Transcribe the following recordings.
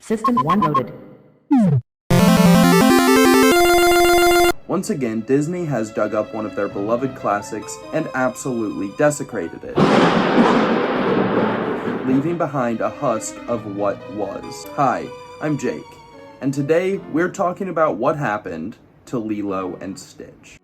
System 1 loaded. Once again, Disney has dug up one of their beloved classics and absolutely desecrated it, leaving behind a husk of what was. Hi, I'm Jake, and today we're talking about what happened to Lilo and Stitch.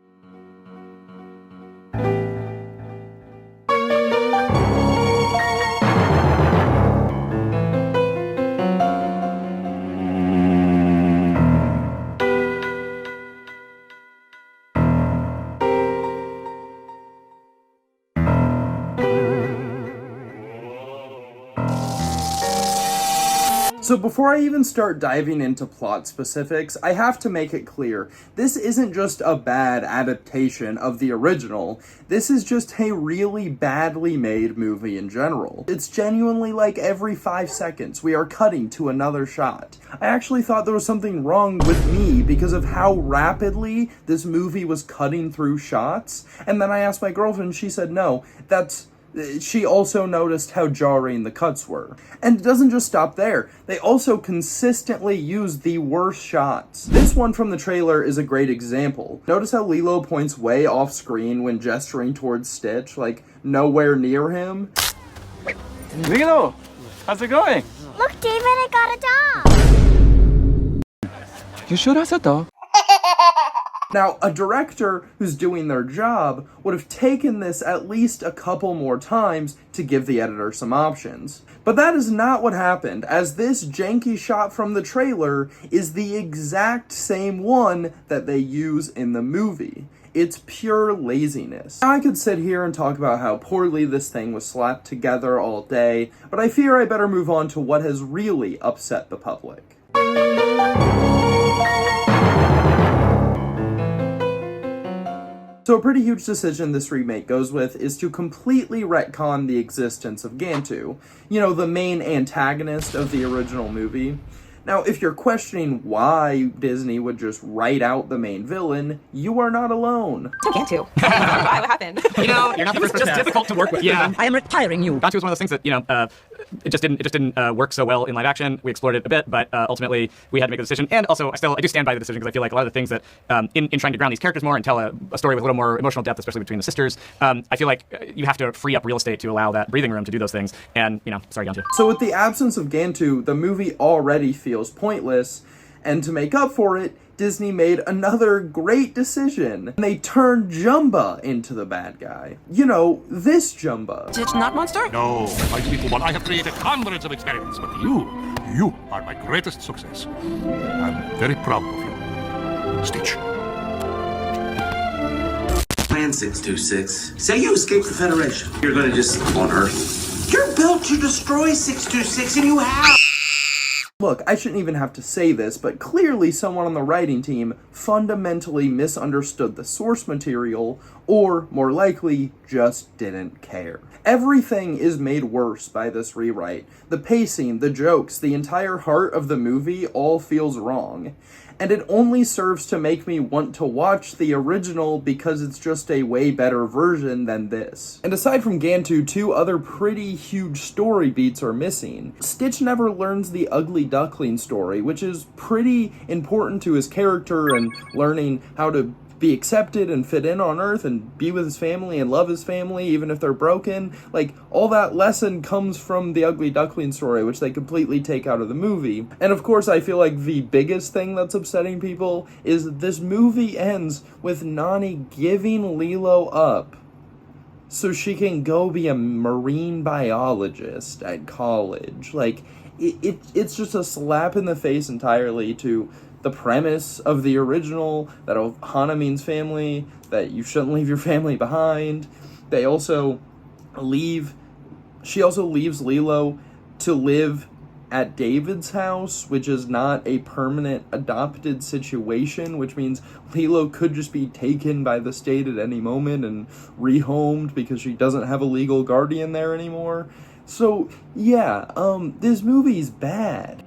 So before I even start diving into plot specifics, I have to make it clear, this isn't just a bad adaptation of the original, this is just a really badly made movie in general. It's genuinely like every 5 seconds we are cutting to another shot. I actually thought there was something wrong with me because of how rapidly this movie was cutting through shots, and then I asked my girlfriend and she said no, she also noticed how jarring the cuts were. And it doesn't just stop there. They also consistently use the worst shots. This one from the trailer is a great example. Notice how Lilo points way off screen when gesturing towards Stitch, like nowhere near him. Lilo, how's it going? Look, David, I got a dog. You sure that's a dog? Now, a director who's doing their job would have taken this at least a couple more times to give the editor some options. But that is not what happened, as this janky shot from the trailer is the exact same one that they use in the movie. It's pure laziness. Now, I could sit here and talk about how poorly this thing was slapped together all day, but I fear I better move on to what has really upset the public. So a pretty huge decision this remake goes with is to completely retcon the existence of Gantu, you know, the main antagonist of the original movie. Now, if you're questioning why Disney would just write out the main villain, you are not alone. Gantu. What happened? You know, you're not the first person. Just difficult to work with. Yeah. I am retiring you. Gantu was one of those things that, it just didn't work so well in live action. We explored it a bit, but ultimately we had to make a decision. And also, I do stand by the decision because I feel like a lot of the things that, in trying to ground these characters more and tell a story with a little more emotional depth, especially between the sisters, I feel like you have to free up real estate to allow that breathing room to do those things. And, sorry, Gantu. So with the absence of Gantu, the movie already feels pointless, and to make up for it, Disney made another great decision. They turned Jumba into the bad guy. You know, this Jumba. It's not monster? No, my people, one. I have created hundreds of experiments, but you are my greatest success. I'm very proud of you. Stitch. Plan 626. Say you escaped the Federation. You're gonna just sleep on Earth. You're built to destroy 626, and you have. Look, I shouldn't even have to say this, but clearly someone on the writing team fundamentally misunderstood the source material, or, more likely, just didn't care. Everything is made worse by this rewrite. The pacing, the jokes, the entire heart of the movie all feels wrong. And it only serves to make me want to watch the original because it's just a way better version than this. And aside from Gantu, 2 other pretty huge story beats are missing. Stitch never learns the ugly duckling story, which is pretty important to his character and learning how to be accepted and fit in on Earth and be with his family and love his family even if they're broken. Like, all that lesson comes from the ugly duckling story, which they completely take out of the movie. And of course, I feel like the biggest thing that's upsetting people is this movie ends with Nani giving Lilo up so she can go be a marine biologist at college. Like, it's just a slap in the face entirely to the premise of the original, that Ohana means family, that you shouldn't leave your family behind. She also leaves Lilo to live at David's house, which is not a permanent adopted situation, which means Lilo could just be taken by the state at any moment and rehomed because she doesn't have a legal guardian there anymore. So, yeah, this movie's bad.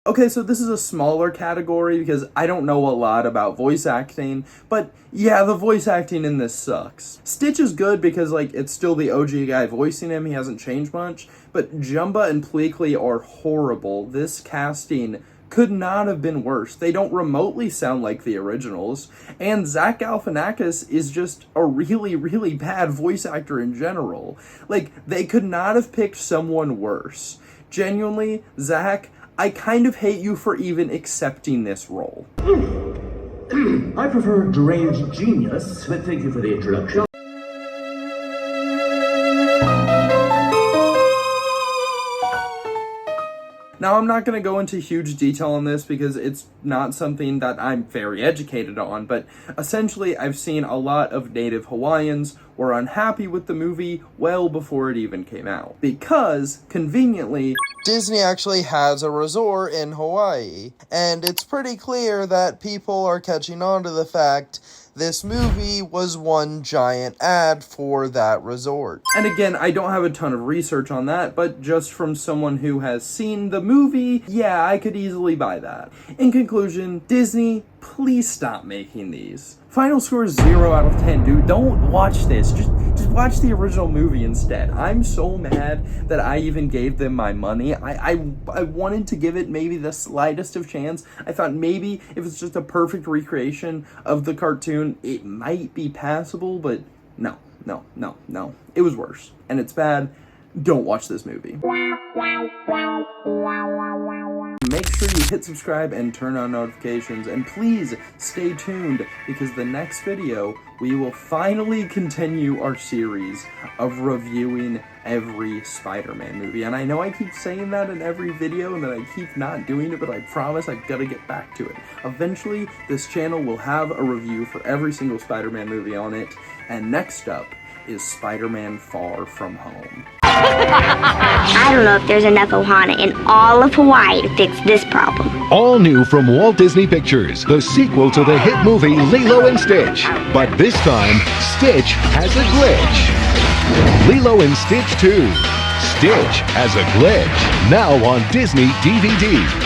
Okay, so this is a smaller category because I don't know a lot about voice acting, but yeah, the voice acting in this sucks. Stitch is good because, like, it's still the OG guy voicing him, he hasn't changed much, but Jumba and Pleakley are horrible. This casting could not have been worse. They don't remotely sound like the originals, and Zach Galifianakis is just a really, really bad voice actor in general. Like, they could not have picked someone worse. Genuinely, Zach, I kind of hate you for even accepting this role. I prefer deranged genius, but thank you for the introduction. Now, I'm not going to go into huge detail on this because it's not something that I'm very educated on, but essentially I've seen a lot of native Hawaiians were unhappy with the movie well before it even came out. Because, conveniently, Disney actually has a resort in Hawaii, and it's pretty clear that people are catching on to the fact this movie was one giant ad for that resort. And again, I don't have a ton of research on that, but just from someone who has seen the movie, yeah, I could easily buy that. In conclusion, Disney, please stop making these. Final score is 0 out of 10, dude. Don't watch this. Just watch the original movie instead. I'm so mad that I even gave them my money. I wanted to give it maybe the slightest of chance. I thought maybe if it's just a perfect recreation of the cartoon, it might be passable, but no. It was worse. And it's bad. Don't watch this movie. Make sure you hit subscribe and turn on notifications, and please stay tuned because the next video we will finally continue our series of reviewing every Spider-Man movie. And I know I keep saying that in every video and that I keep not doing it, but I promise I've got to get back to it. Eventually, this channel will have a review for every single Spider-Man movie on it, and next up is Spider-Man Far From Home. I don't know if there's enough Ohana in all of Hawaii to fix this problem. All new from Walt Disney Pictures, the sequel to the hit movie Lilo and Stitch. But this time, Stitch has a glitch. Lilo and Stitch 2. Stitch has a glitch. Now on Disney DVD.